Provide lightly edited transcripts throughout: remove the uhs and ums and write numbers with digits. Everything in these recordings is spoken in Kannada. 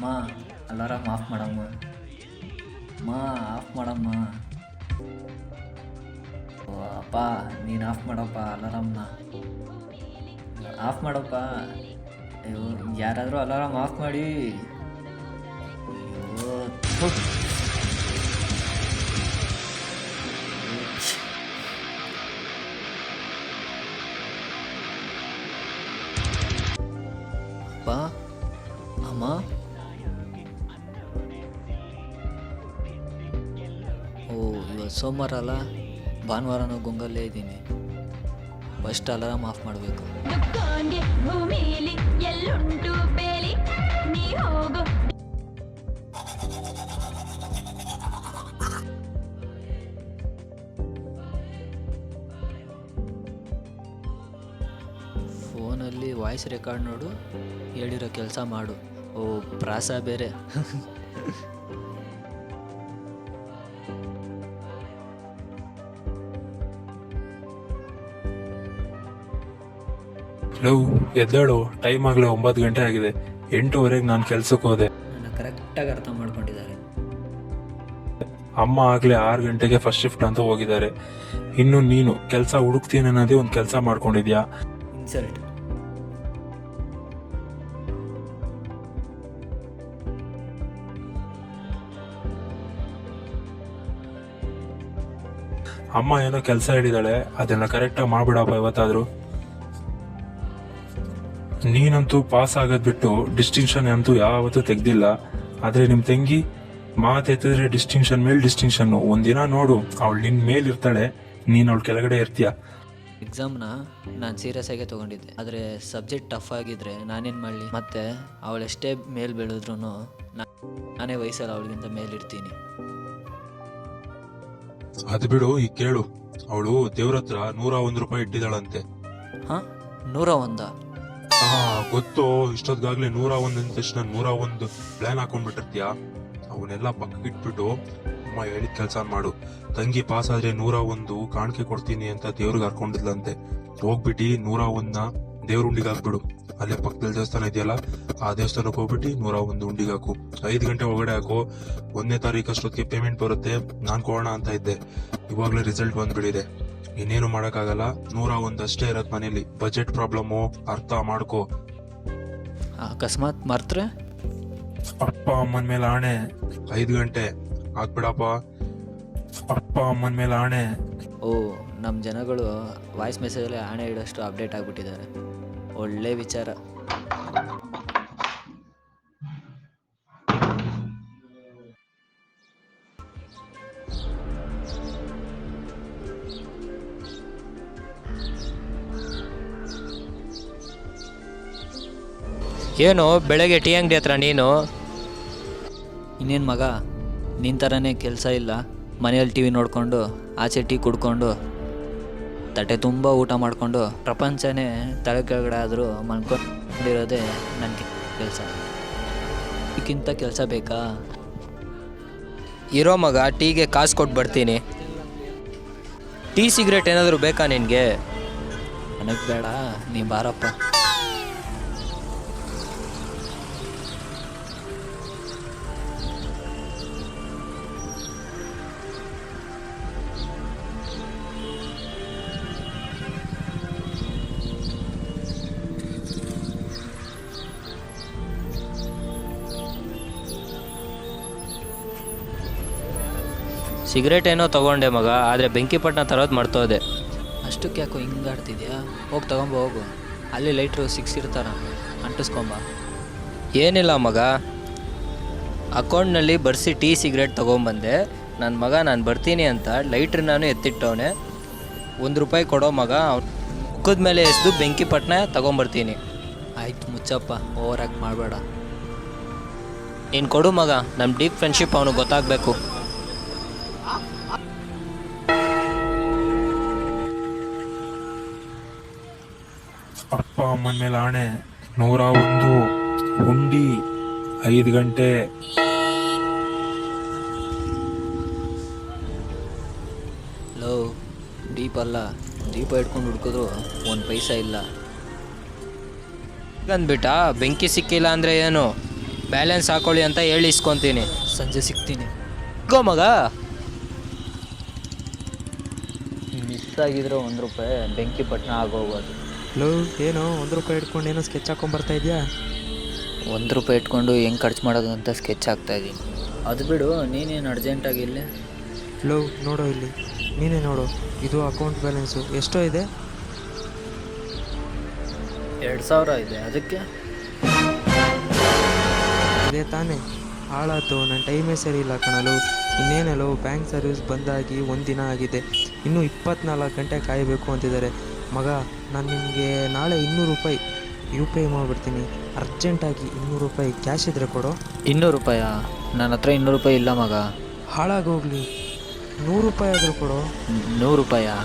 ಮಾ ಅಲಾರಾಮ್ ಆಫ್ ಮಾಡಮ್ಮ. ಮಾ ಆಫ್ ಮಾಡಮ್ಮ. ಓ ಅಪ್ಪ ನೀನು ಆಫ್ ಮಾಡಪ್ಪ ಅಲಾರಾಮ್ನ. ಆಫ್ ಮಾಡಪ್ಪ. ಅಯ್ಯೋ ಯಾರಾದರೂ ಅಲಾರಾಮ್ ಆಫ್ ಮಾಡಿ. ಅಯ್ಯೋ ಥು. ಅಪ್ಪ ಅಮ್ಮ. ಓ ಇವತ್ತು ಸೋಮವಾರ ಅಲ್ಲ, ಭಾನುವಾರನೂ ಗುಂಗಲ್ಲೇ ಇದ್ದೀನಿ. ಫಸ್ಟ್ ಅಲಾರಾಮ್ ಆಫ್ ಮಾಡಬೇಕು. ಭೂಮಿಲಿ ಎಲ್ಲುಂಟು ಬೇಲಿ ನೀ ಹೋಗು. ಫೋನಲ್ಲಿ ವಾಯ್ಸ್ ರೆಕಾರ್ಡ್ ನೋಡು, ಹೇಳಿರೋ ಕೆಲಸ ಮಾಡು. ಓ ಪ್ರಾಸ ಬೇರೆ. ಲವ್ ಎದ್ದೇಳು, ಟೈಮ್ ಆಗಲೇ 9 ಗಂಟೆ ಆಗಿದೆ. 8:30 ನಾನು ಕೆಲ್ಸಕ್ಕೆ ಹೋದೆ. ನನ್ನ ಕರೆಕ್ಟಾಗಿ ಅರ್ಥ ಮಾಡ್ಕೊಂಡಿದ್ದಾರೆ. ಅಮ್ಮ ಆಗ್ಲೇ 6 ಗಂಟೆಗೆ ಫಸ್ಟ್ ಶಿಫ್ಟ್ ಅಂತ ಹೋಗಿದ್ದಾರೆ. ಇನ್ನು ನೀನು ಕೆಲಸ ಹುಡುಕ್ತೀನಿ ಅನ್ನೋದೇ ಒಂದು ಕೆಲಸ ಮಾಡ್ಕೊಂಡಿದ್ಯಾ. ಇನ್ಸಲ್ಟ್. ಅಮ್ಮ ಏನೋ ಕೆಲಸ ಹೇಳಿದಾಳೆ, ಅದನ್ನ ಕರೆಕ್ಟಾಗಿ ಮಾಡ್ಬಿಡಪ್ಪ ಇವತ್ತಾದ್ರು. ನೀನಂತೂ ಪಾಸ್ ಆಗೋದ್ ಬಿಟ್ಟು ಡಿಸ್ಟಿಂಕ್ಷನ್ ಅಂತೂ ಯಾವತ್ತೂ ತೆಗ್ದಿಲ್ಲ. ಆದ್ರೆ ನಿಮ್ ತಂಗಿ ಮಾತೆತ್ತಿದ್ರೆ ಡಿಸ್ಟಿಂಕ್ಷನ್ ಮೇಲೆ ಡಿಸ್ಟಿಂಕ್ಷನ್. ಒಂದಿನ ನೋಡು, ಅವಳು ನಿನ್ ಮೇಲಿರ್ತಾಳೆ, ನೀನ್ ಅವಳ ಕೆಳಗಡೆ ಇರ್ತೀಯ. ಎಕ್ಸಾಮ್ನ ನಾನು ಸೀರಿಯಸ್ ಆಗೇ ತೊಗೊಂಡಿದ್ದೆ, ಆದರೆ ಸಬ್ಜೆಕ್ಟ್ ಟಫ್ ಆಗಿದ್ರೆ ನಾನೇನು ಮಾಡಲಿ. ಮತ್ತು ಅವಳೆಷ್ಟೇ ಮೇಲೆ ಬೆಳೆದ್ರೂ ನಾನೇ ವಯಸ್ಸಲ್ಲಿ ಅವಳಿಗಿಂತ ಮೇಲಿರ್ತೀನಿ. ಅದು ಬಿಡು, ಈಗ ಕೇಳು. ಅವಳು ದೇವ್ರ ಹತ್ರ 101 ರೂಪಾಯಿ ಇಟ್ಟಿದ್ದಾಳಂತೆ. ಹಾಂ 101? ಗೊತ್ತು. ಇಷ್ಟೊತ್ತಾಗ್ಲೇ 101 ಅಂದ ತಕ್ಷಣ 101 ಪ್ಲಾನ್ ಹಾಕೊಂಡ್ಬಿಟ್ಟಿರ್ತೀಯ. ಅವನ್ನೆಲ್ಲ ಪಕ್ಕಕ್ಕೆ ಇಟ್ಬಿಟ್ಟು ಅಮ್ಮ ಹೇಳಿದ ಕೆಲಸ ಮಾಡು. ತಂಗಿ ಪಾಸ್ ಆದ್ರೆ 101 ಕಾಣಿಕೆ ಕೊಡ್ತೀನಿ ಅಂತ ದೇವ್ರಿಗೆ ಹಾಕೊಂಡಿದ್ಲಂತೆ. ಹೋಗ್ಬಿಟ್ಟು 101ನ ದೇವ್ರ ಉಂಡಿಗೆ ಹಾಕ್ಬಿಡು. ಅಲ್ಲೇ ಪಕ್ಕದಲ್ಲಿ ದೇವಸ್ಥಾನ ಇದೆಯಲ್ಲ, ಆ ದೇವಸ್ಥಾನಕ್ಕೆ ಹೋಗ್ಬಿಟ್ಟು 101 ಉಂಡಿಗೆ ಹಾಕು. 5 ಗಂಟೆ ಒಳಗಡೆ ಹಾಕು. 1ನೇ ತಾರೀಕು ಅಷ್ಟೊತ್ತಿಗೆ ಪೇಮೆಂಟ್ ಬರುತ್ತೆ. ನಾನ್ ಕೊಡೋಣ ಅಂತ ಇದ್ದೆ, ಇವಾಗ್ಲೇ ರಿಸಲ್ಟ್ ಬಂದ್ಬಿಟ್ಟಿದೆ. ಇನ್ನೇನು ಮಾಡಕ್ಕಾಗಲ್ಲ. 101 ಅಷ್ಟೇ ಇರತ್ ಮನೇಲಿ. ಬಜೆಟ್ ಪ್ರಾಬ್ಲಮ್ಮು, ಅರ್ಥ ಮಾಡ್ಕೋ. ಅಕಸ್ಮಾತ್ ಮರ್ತ್ರೆ? ಅಪ್ಪ ಅಮ್ಮನ ಮೇಲೆ ಆಣೆ 5 ಗಂಟೆ ಹಾಕ್ಬಿಡಪ್ಪ. ಅಪ್ಪ ಅಮ್ಮನ ಮೇಲೆ ಆಣೆ. ಓ ನಮ್ಮ ಜನಗಳು ವಾಯ್ಸ್ ಮೆಸೇಜಲ್ಲಿ ಆಣೆ ಇಡೋಷ್ಟು ಅಪ್ಡೇಟ್ ಆಗಿಬಿಟ್ಟಿದ್ದಾರೆ. ಒಳ್ಳೆ ವಿಚಾರ. ಏನು ಬೆಳಗ್ಗೆ ಟೀ ಅಂಗಡಿ ಹತ್ರ ನೀನು? ಇನ್ನೇನು ಮಗ, ನಿನ್ನ ಥರನೇ ಕೆಲಸ ಇಲ್ಲ. ಮನೆಯಲ್ಲಿ ಟಿ ವಿ ನೋಡಿಕೊಂಡು, ಆಚೆ ಟೀ ಕುಡ್ಕೊಂಡು, ತಟ್ಟೆ ತುಂಬ ಊಟ ಮಾಡಿಕೊಂಡು, ಪ್ರಪಂಚನೇ ತಲೆ ಕೆಳಗಡೆ ಆದರೂ ಮಲ್ಕೊಂಡಿರೋದೇ ನನ್ನ ಕೆಲಸ. ಇದಕ್ಕಿಂತ ಕೆಲಸ ಬೇಕಾ? ಇರೋ ಮಗ, ಟೀಗೆ ಕಾಸು ಕೊಟ್ಟು ಬರ್ತೀನಿ. ಟೀ ಸಿಗರೇಟ್ ಏನಾದರೂ ಬೇಕಾ ನಿನಗೆ? ನನಗೆ ಬೇಡ, ನೀ ಬಾರಪ್ಪ. ಸಿಗರೇಟ್ ಏನೋ ತಗೊಂಡೆ ಮಗ, ಆದರೆ ಬೆಂಕಿಪಟ್ಟಣ ತರೋದು ಮರ್ತೋದೆ. ಅಷ್ಟಕ್ಕೆ ಯಾಕೋ ಹಿಂಗಾಡ್ತಿದ್ಯಾ? ಹೋಗಿ ತಗೊಂಬ ಹೋಗು. ಅಲ್ಲಿ ಲೈಟ್ರು 6 ಇರ್ತಾರ, ಅಂಟಿಸ್ಕೊಂಬ. ಏನಿಲ್ಲ ಮಗ, ಅಕೌಂಟ್ನಲ್ಲಿ ಬರ್ಸಿ ಟೀ ಸಿಗರೇಟ್ ತೊಗೊಂಬಂದೆ. ನನ್ನ ಮಗ ನಾನು ಬರ್ತೀನಿ ಅಂತ ಲೈಟ್ರ್ ನಾನು ಎತ್ತಿಟ್ಟವನೆ. ₹1 ಕೊಡೋ ಮಗ, ಮುಖದ ಮೇಲೆ ಎಸ್ದು ಬೆಂಕಿಪಟ್ಟಣ ತಗೊಂಬರ್ತೀನಿ. ಆಯ್ತು ಮುಚ್ಚಪ್ಪ, ಓವರ್ ಆ್ಯಕ್ಟ್ ಮಾಡಬೇಡ. ನೀನು ಕೊಡು ಮಗ, ನಮ್ಮ ಡೀಪ್ ಫ್ರೆಂಡ್ಶಿಪ್ ಅವನಿಗೆ ಗೊತ್ತಾಗಬೇಕು. ಅಪ್ಪ ಅಮ್ಮನ ಮೇಲೆ ಆಣೆ 101 ಉಂಡಿ 5 ಗಂಟೆ. ಲೋ, ದೀಪ ಅಲ್ಲ, ದೀಪ ಇಟ್ಕೊಂಡು ಹುಡ್ಕಿದ್ರು 1 ಪೈಸಾ ಇಲ್ಲ. ಅಂದ್ಬಿಟ್ಟ ಬೆಂಕಿ ಸಿಕ್ಕಿಲ್ಲ ಅಂದರೆ ಏನು? ಬ್ಯಾಲೆನ್ಸ್ ಹಾಕೊಳ್ಳಿ ಅಂತ ಹೇಳಿ ಇಸ್ಕೊತೀನಿ. ಸಂಜೆ ಸಿಗ್ತೀನಿ. ಗೋ ಮಗ. ಮಿಸ್ ಆಗಿದ್ರೆ 1 ರೂಪಾಯಿ ಬೆಂಕಿ ಪಟ್ಟಣ ಆಗೋಗೋದು. ಲೋ ಏನೋ 1 ರೂಪಾಯಿ ಇಟ್ಕೊಂಡು ಏನೋ ಸ್ಕೆಚ್ ಹಾಕೊಂಬರ್ತಾ ಇದೆಯಾ? 1 ರೂಪಾಯಿ ಇಟ್ಕೊಂಡು ಹೆಂಗೆ ಖರ್ಚು ಮಾಡೋದು ಅಂತ ಸ್ಕೆಚ್ ಹಾಕ್ತಾಯಿದ್ದೀನಿ. ಅದು ಬಿಡು, ನೀನೇನು ಅರ್ಜೆಂಟಾಗಿ ಇಲ್ಲಿ? ಲೋ ನೋಡೋ ಇಲ್ಲಿ, ನೀನೇ ನೋಡು, ಇದು ಅಕೌಂಟ್ ಬ್ಯಾಲೆನ್ಸು ಎಷ್ಟೋ ಇದೆ? 2000 ಇದೆ. ಅದಕ್ಕೆ ಅದೇ ತಾನೇ ಹಾಳಾಯ್ತು. ನನ್ನ ಟೈಮೇ ಸರಿ ಇಲ್ಲ ಕಣಲು. ಇನ್ನೇನಲ್ಲೋ ಬ್ಯಾಂಕ್ ಸರ್ವಿಸ್ ಬಂದಾಗಿ 1 ದಿನ ಆಗಿದೆ, ಇನ್ನೂ 24 ಗಂಟೆ ಕಾಯಬೇಕು ಅಂತಿದ್ದಾರೆ. ಮಗ, ನಾನು ನಿಮಗೆ ನಾಳೆ 200 ರೂಪಾಯಿ UPI ಮಾಡಿಬಿಡ್ತೀನಿ. ಅರ್ಜೆಂಟಾಗಿ 200 ರೂಪಾಯಿ ಕ್ಯಾಶ್ ಇದ್ದರೆ ಕೊಡು. 200 ರೂಪಾಯಾ? ನನ್ನ ಹತ್ರ 200 ರೂಪಾಯಿ ಇಲ್ಲ ಮಗ. ಹಾಳಾಗೋಗ್ಲಿ, 100 ರೂಪಾಯಿ ಆದರೂ ಕೊಡು. 100 ರೂಪಾಯಾ?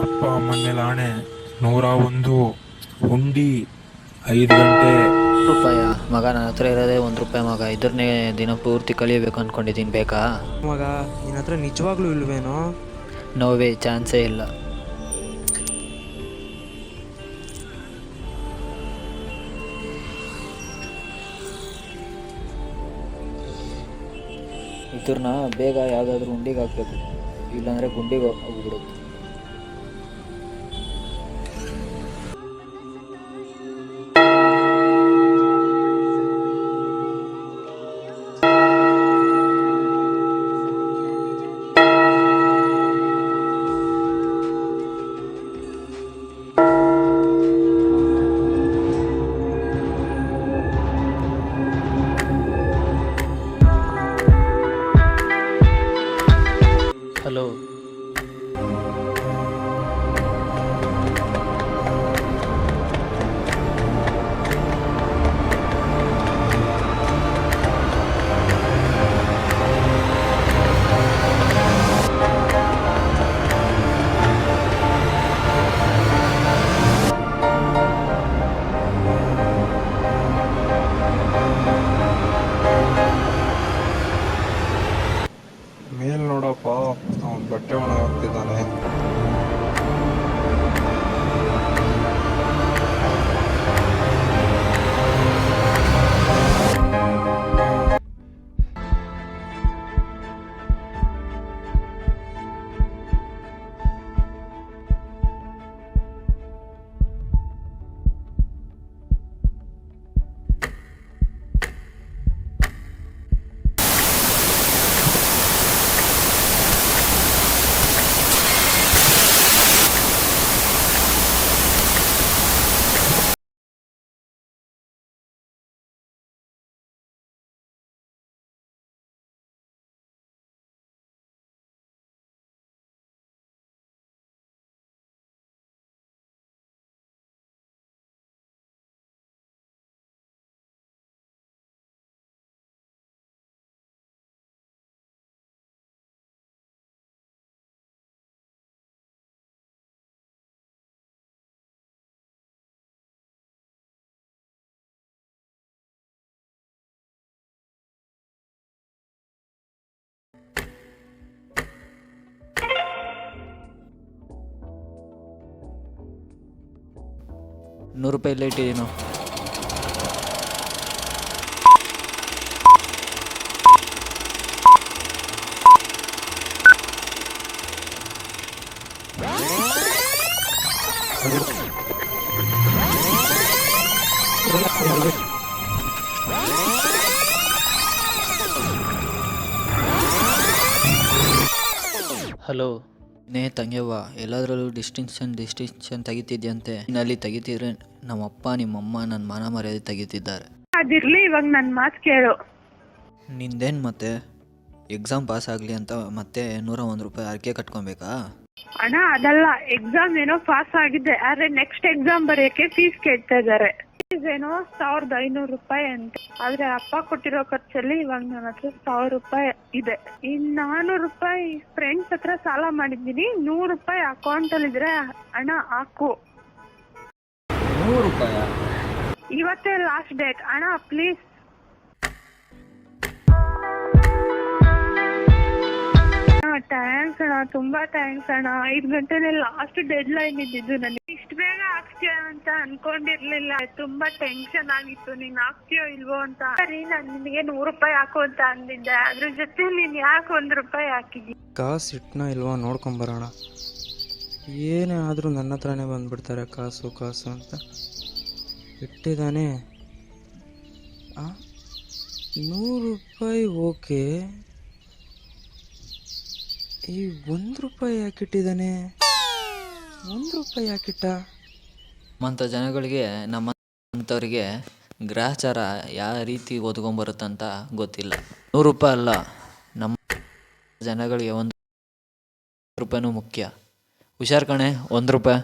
ಅಪ್ಪ ಅಮ್ಮನೇಲಿ ಆಣೆ, 101 ಹುಂಡಿ 5 ಗಂಟೆ. ರೂಪಾಯಾ? ಮಗ, ನನ್ನ ಹತ್ರ ಇರೋದೇ 1 ರೂಪಾಯಿ ಮಗ. ಇದನ್ನೇ ದಿನ ಪೂರ್ತಿ ಕಲಿಯಬೇಕು ಅಂದ್ಕೊಂಡಿದ್ದೀನಿ. ಬೇಕಾ? ಮಗ, ನಿನ್ನ ಹತ್ರ ನಿಜವಾಗ್ಲೂ ಇಲ್ವೇನೋ? ನೋವೇ, ಚಾನ್ಸೇ ಇಲ್ಲ. ಇದ್ರನ್ನ ಬೇಗ ಯಾವುದಾದ್ರೂ ಉಂಡಿಗೆ ಹಾಕಬೇಕು, ಇಲ್ಲಾಂದರೆ ಗುಂಡಿಗೆ ಹೋಗ್ಬಿಡುತ್ತೆ. ಹಲೋ, ಮೇಲ್ ನೋಡಪ್ಪ, ಅವನ್ ಬಟ್ಟೆ ಒಣ ಹಾಕ್ತಿದ್ದಾನೆ. ₹100 ಇಲ್ಲೇ ಇಟ್ಟಿದ್ದೀನೋ. ಹಲೋ, ತಂಗ್ಯವ್ವ, ಎಲ್ಲದರಲ್ಲೂ ಡಿಸ್ಟಿಂಕ್ಷನ್ ತೆಗಿತಿದ್ಯಂತೆ. ಅಲ್ಲಿ ತೆಗಿತಿದ್ರೆ ನಮ್ಮಪ್ಪ ನಿಮ್ಮಮ್ಮ ನನ್ನ ಮಾನ ಮರ್ಯಾದೆ ತೆಗಿತಿದ್ದಾರೆ. ಅದಿರ್ಲಿ, ಇವಾಗ ನನ್ನ ಮಾತು ಕೇಳು. ನಿಂದೇನು ಮತ್ತೆ? ಎಕ್ಸಾಮ್ ಪಾಸ್ ಆಗಲಿ ಅಂತ ಮತ್ತೆ ₹101 ಅರ್ಕೆ ಕಟ್ಕೊಬೇಕಾ? ಅಣ್ಣ, ಅದಲ್ಲ, ಎಕ್ಸಾಮ್ ಏನೋ ಪಾಸ್ ಆಗಿದೆ, ಆದ್ರೆ ನೆಕ್ಸ್ಟ್ ಎಕ್ಸಾಮ್ ಬರೆಯಕ್ಕೆ ಫೀಸ್ ಕೇಳ್ತಾ ಇದ್ದಾರೆ. ಫೀಸ್ ಏನೋ ₹1500 ಅಂತ. ಆದ್ರೆ ಅಪ್ಪ ಕೊಟ್ಟಿರೋ ಖರ್ಚಲ್ಲಿ ಇವಾಗ ನನ್ನ ಹತ್ರ ₹1000 ಇದೆ. ಇನ್ನು ₹400 ಫ್ರೆಂಡ್ಸ್ ಹತ್ರ ಸಾಲ ಮಾಡಿದ್ದೀನಿ. ₹100 ಅಕೌಂಟ್ ಅಲ್ಲಿ ಇದ್ರೆ ಅಣ್ಣ ಹಾಕು. ₹100? ಇವತ್ತೇ ಲಾಸ್ಟ್ ಡೇಟ್ ಅಣ್ಣ, ಪ್ಲೀಸ್. ಥ್ಯಾಂಕ್ಸ್ ಅಣ್ಣ, ತುಂಬಾ ಥ್ಯಾಂಕ್ಸ್ ಅಣ್ಣ. 5 ಗಂಟೆನೇ ಲಾಸ್ಟ್ ಡೆಡ್ ಲೈನ್ ಇದ್ದಿದ್ದು ನನಗೆ. ಇಷ್ಟು ಬೇಗ ಹಾಕ್ತೀಯ ಅಂತ ಅಂತ ಅನ್ಕೊಂಡಿರ್ಲಿಲ್ಲ. ತುಂಬಾ ಟೆನ್ಷನ್ ಆಗಿತ್ತು ನೀನ್ ಹಾಕ್ತೀಯೋ ಇಲ್ವೋ ಅಂತ. ಸರಿ ನಾನ್ ನಿನಗೆ 100 ರೂಪಾಯಿ ಹಾಕು ಅಂತ ಅಂದಿದ್ದೆ, ಅದ್ರ ಜೊತೆ ನೀನ್ ಯಾಕೆ 1 ರೂಪಾಯಿ ಹಾಕಿದ್ದಿ? ಕಾಸು ಇಟ್ನಾ ಇಲ್ವಾ ನೋಡ್ಕೊಂಬರೋಣ. ಏನೇ ಆದರೂ ನನ್ನ ಹತ್ರನೇ ಬಂದ್ಬಿಡ್ತಾರೆ ಕಾಸು ಕಾಸು ಅಂತ. ಇಟ್ಟಿದ್ದಾನೆ. 100 ರೂಪಾಯಿ ಓಕೆ, ಈ 1 ರೂಪಾಯಿ ಯಾಕಿಟ್ಟಿದ್ದಾನೆ? 1 ರೂಪಾಯಿ ಯಾಕಿಟ್ಟ? ನಮ್ಮಂಥ ಜನಗಳಿಗೆ ನಮ್ಮಂಥವ್ರಿಗೆ ಗ್ರಹಚಾರ ಯಾವ ರೀತಿ ಓದ್ಕೊಂಬರುತ್ತಂತ ಗೊತ್ತಿಲ್ಲ. 100 ರೂಪಾಯಿ ಅಲ್ಲ, ನಮ್ಮ ಜನಗಳಿಗೆ 1 ರೂಪಾಯಿನೂ ಮುಖ್ಯ. ಹುಷಾರ್ ಕಣೆ, 1 ರೂಪಾಯಿ.